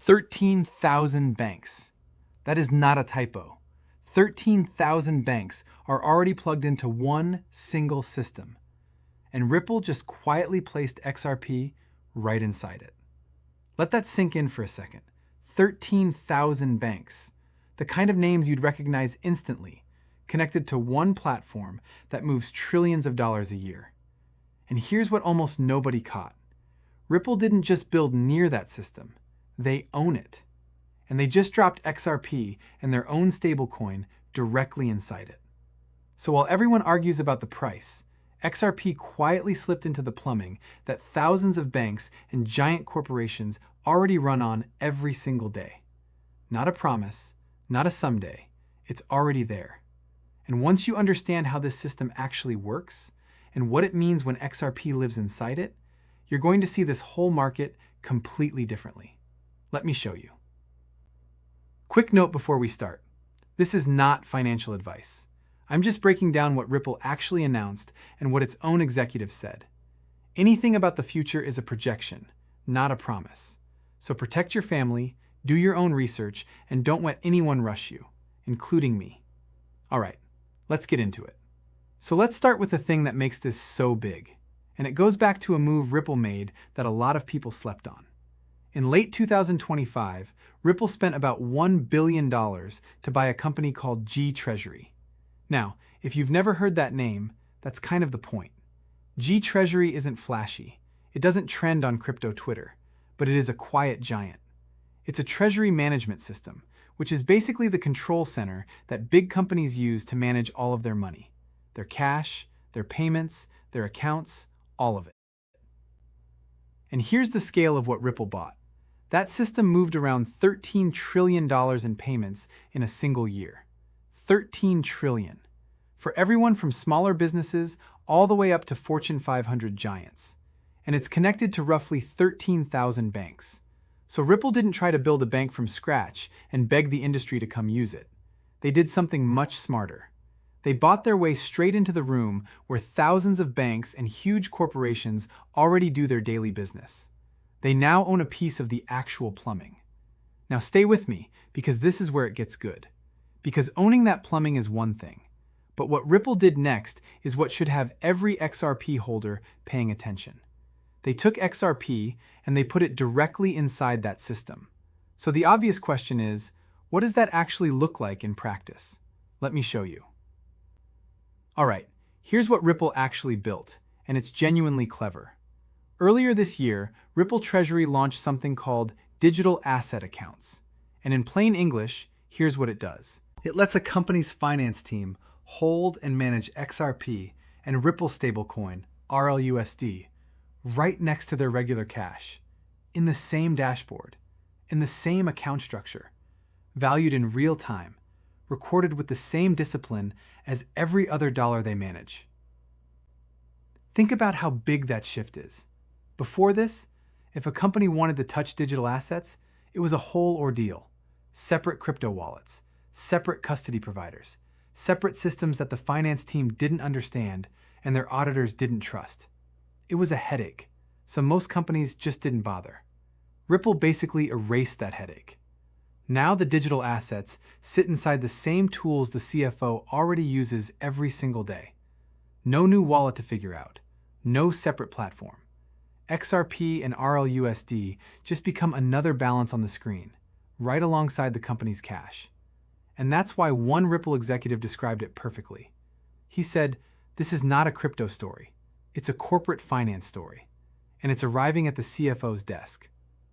13,000 banks. That is not a typo. 13,000 banks are already plugged into one single system. And Ripple just quietly placed XRP right inside it. Let that sink in for a second. 13,000 banks. The kind of names you'd recognize instantly, connected to one platform that moves trillions of dollars a year. And here's what almost nobody caught. Ripple didn't just build near that system. They own it. And they just dropped XRP and their own stablecoin directly inside it. So while everyone argues about the price, XRP quietly slipped into the plumbing that thousands of banks and giant corporations already run on every single day. Not a promise, not a someday, it's already there. And once you understand how this system actually works and what it means when XRP lives inside it, you're going to see this whole market completely differently. Let me show you. Quick note before we start. This is not financial advice. I'm just breaking down what Ripple actually announced and what its own executives said. Anything about the future is a projection, not a promise. So protect your family, do your own research, and don't let anyone rush you, including me. All right, let's get into it. So let's start with the thing that makes this so big. And it goes back to a move Ripple made that a lot of people slept on. In late 2025, Ripple spent about $1 billion to buy a company called GTreasury. Now, if you've never heard that name, that's kind of the point. GTreasury isn't flashy. It doesn't trend on crypto Twitter, but it is a quiet giant. It's a treasury management system, which is basically the control center that big companies use to manage all of their money. Their cash, their payments, their accounts, all of it. And here's the scale of what Ripple bought. That system moved around $13 trillion in payments in a single year. 13 trillion. For everyone from smaller businesses all the way up to Fortune 500 giants. And it's connected to roughly 13,000 banks. So Ripple didn't try to build a bank from scratch and beg the industry to come use it. They did something much smarter. They bought their way straight into the room where thousands of banks and huge corporations already do their daily business. They now own a piece of the actual plumbing. Now stay with me, because this is where it gets good. Because owning that plumbing is one thing, but what Ripple did next is what should have every XRP holder paying attention. They took XRP and they put it directly inside that system. So the obvious question is, what does that actually look like in practice? Let me show you. All right, here's what Ripple actually built, and it's genuinely clever. Earlier this year, Ripple Treasury launched something called digital asset accounts. And in plain English, here's what it does. It lets a company's finance team hold and manage XRP and Ripple stablecoin, RLUSD, right next to their regular cash, in the same dashboard, in the same account structure, valued in real time, recorded with the same discipline as every other dollar they manage. Think about how big that shift is. Before this, if a company wanted to touch digital assets, it was a whole ordeal. Separate crypto wallets, separate custody providers, separate systems that the finance team didn't understand and their auditors didn't trust. It was a headache, so most companies just didn't bother. Ripple basically erased that headache. Now the digital assets sit inside the same tools the CFO already uses every single day. No new wallet to figure out, no separate platform. XRP and RLUSD just become another balance on the screen, right alongside the company's cash. And that's why one Ripple executive described it perfectly. He said, "This is not a crypto story. It's a corporate finance story. And it's arriving at the CFO's desk."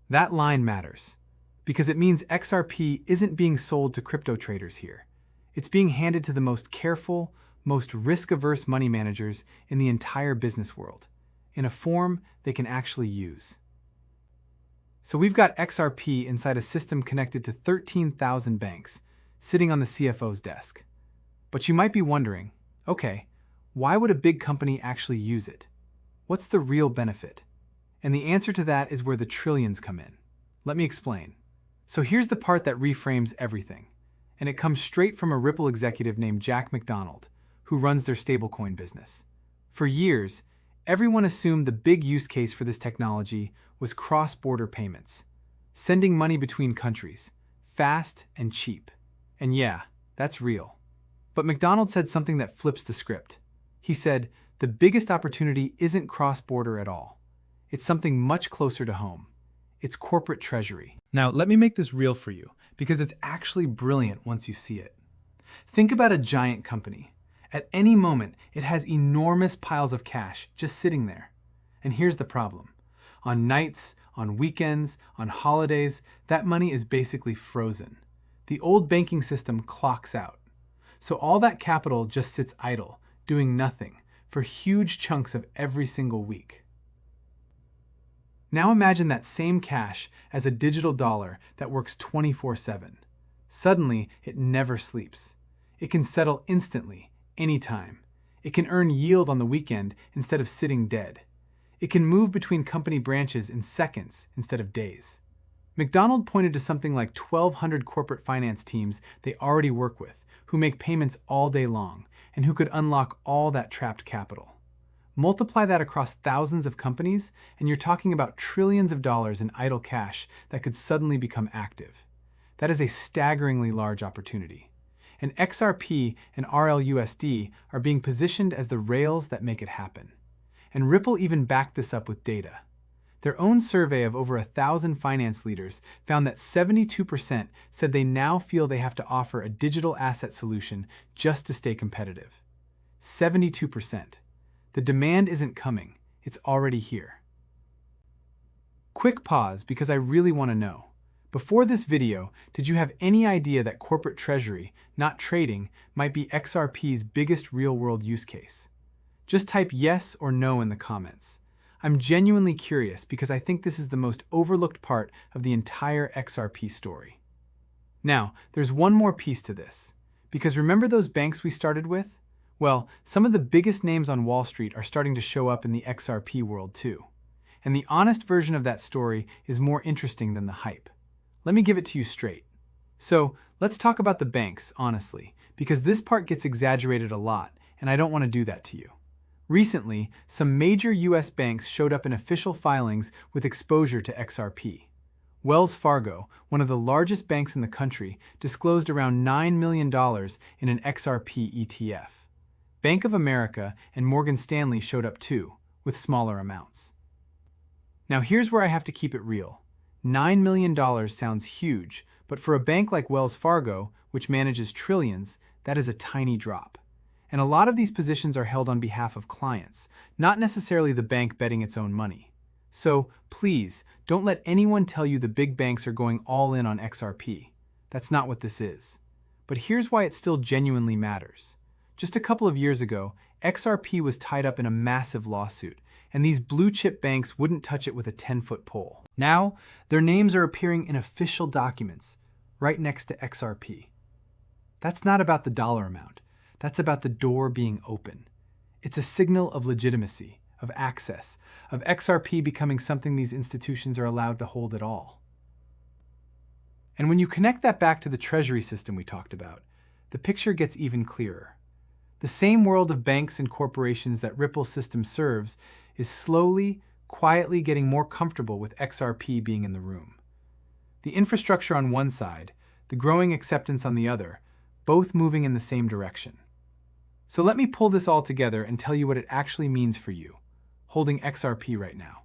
That line matters, because it means XRP isn't being sold to crypto traders here. It's being handed to the most careful, most risk-averse money managers in the entire business world, in a form they can actually use. So we've got XRP inside a system connected to 13,000 banks, sitting on the CFO's desk. But you might be wondering, okay, why would a big company actually use it? What's the real benefit? And the answer to that is where the trillions come in. Let me explain. So here's the part that reframes everything. And it comes straight from a Ripple executive named Jack McDonald, who runs their stablecoin business. For years, everyone assumed the big use case for this technology was cross-border payments. sending money between countries, fast and cheap. And yeah, that's real. But McDonald said something that flips the script. He said, the biggest opportunity isn't cross-border at all. It's something much closer to home. It's corporate treasury. Now, let me make this real for you, because it's actually brilliant once you see it. Think about a giant company. At any moment, it has enormous piles of cash just sitting there. And here's the problem. On nights, on weekends, on holidays, that money is basically frozen. The old banking system clocks out. So all that capital just sits idle, doing nothing, for huge chunks of every single week. Now imagine that same cash as a digital dollar that works 24/7. Suddenly, it never sleeps. It can settle instantly, anytime. It can earn yield on the weekend instead of sitting dead. It can move between company branches in seconds instead of days. McDonald pointed to something like 1,200 corporate finance teams they already work with, who make payments all day long, and who could unlock all that trapped capital. Multiply that across thousands of companies, and you're talking about trillions of dollars in idle cash that could suddenly become active. That is a staggeringly large opportunity. And XRP and RLUSD are being positioned as the rails that make it happen. And Ripple even backed this up with data. Their own survey of over 1,000 finance leaders found that 72% said they now feel they have to offer a digital asset solution just to stay competitive. 72%. The demand isn't coming, it's already here. Quick pause because I really want to know. Before this video, did you have any idea that corporate treasury, not trading, might be XRP's biggest real-world use case? Just type yes or no in the comments. I'm genuinely curious because I think this is the most overlooked part of the entire XRP story. Now, there's one more piece to this. Because remember those banks we started with? Well, some of the biggest names on Wall Street are starting to show up in the XRP world too. And the honest version of that story is more interesting than the hype. Let me give it to you straight. So, let's talk about the banks, honestly, because this part gets exaggerated a lot, and I don't want to do that to you. Recently, some major US banks showed up in official filings with exposure to XRP. Wells Fargo, one of the largest banks in the country, disclosed around $9 million in an XRP ETF. Bank of America and Morgan Stanley showed up too, with smaller amounts. Now here's where I have to keep it real. $9 million sounds huge, but for a bank like Wells Fargo, which manages trillions, that is a tiny drop. And a lot of these positions are held on behalf of clients, not necessarily the bank betting its own money. So please, don't let anyone tell you the big banks are going all in on XRP. That's not what this is. But here's why it still genuinely matters. Just a couple of years ago, XRP was tied up in a massive lawsuit, and these blue-chip banks wouldn't touch it with a 10-foot pole. Now, their names are appearing in official documents, right next to XRP. That's not about the dollar amount. That's about the door being open. It's a signal of legitimacy, of access, of XRP becoming something these institutions are allowed to hold at all. And when you connect that back to the treasury system we talked about, the picture gets even clearer. The same world of banks and corporations that Ripple's system serves is slowly, quietly getting more comfortable with XRP being in the room. The infrastructure on one side, the growing acceptance on the other, both moving in the same direction. So let me pull this all together and tell you what it actually means for you, holding XRP right now.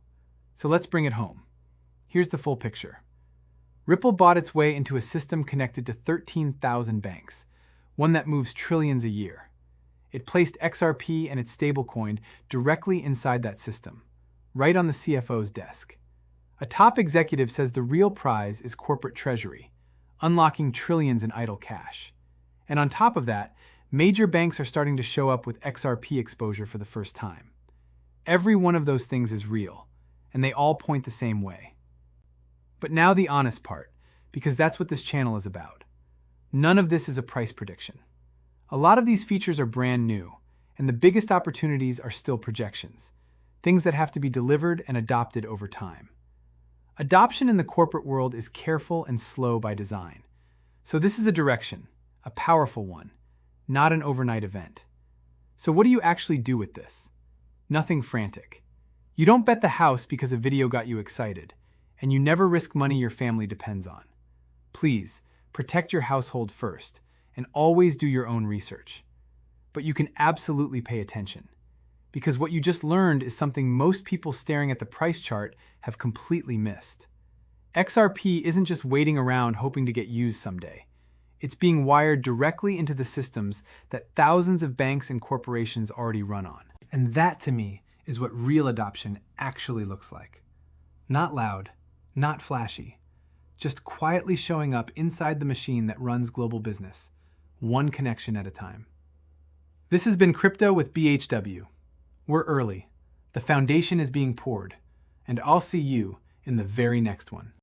So let's bring it home. Here's the full picture. Ripple bought its way into a system connected to 13,000 banks, one that moves trillions a year. It placed XRP and its stablecoin directly inside that system, right on the CFO's desk. A top executive says the real prize is corporate treasury, unlocking trillions in idle cash. And on top of that, major banks are starting to show up with XRP exposure for the first time. Every one of those things is real, and they all point the same way. But now the honest part, because that's what this channel is about. None of this is a price prediction. A lot of these features are brand new, and the biggest opportunities are still projections, things that have to be delivered and adopted over time. Adoption in the corporate world is careful and slow by design. So this is a direction, a powerful one, not an overnight event. So what do you actually do with this? Nothing frantic. You don't bet the house because a video got you excited. and you never risk money your family depends on. Please, protect your household first, and always do your own research. But you can absolutely pay attention, because what you just learned is something most people staring at the price chart have completely missed. XRP isn't just waiting around hoping to get used someday. It's being wired directly into the systems that thousands of banks and corporations already run on. And that, to me, is what real adoption actually looks like. Not loud, not flashy, just quietly showing up inside the machine that runs global business, one connection at a time. This has been Crypto with BHW. We're early, the foundation is being poured, and I'll see you in the very next one.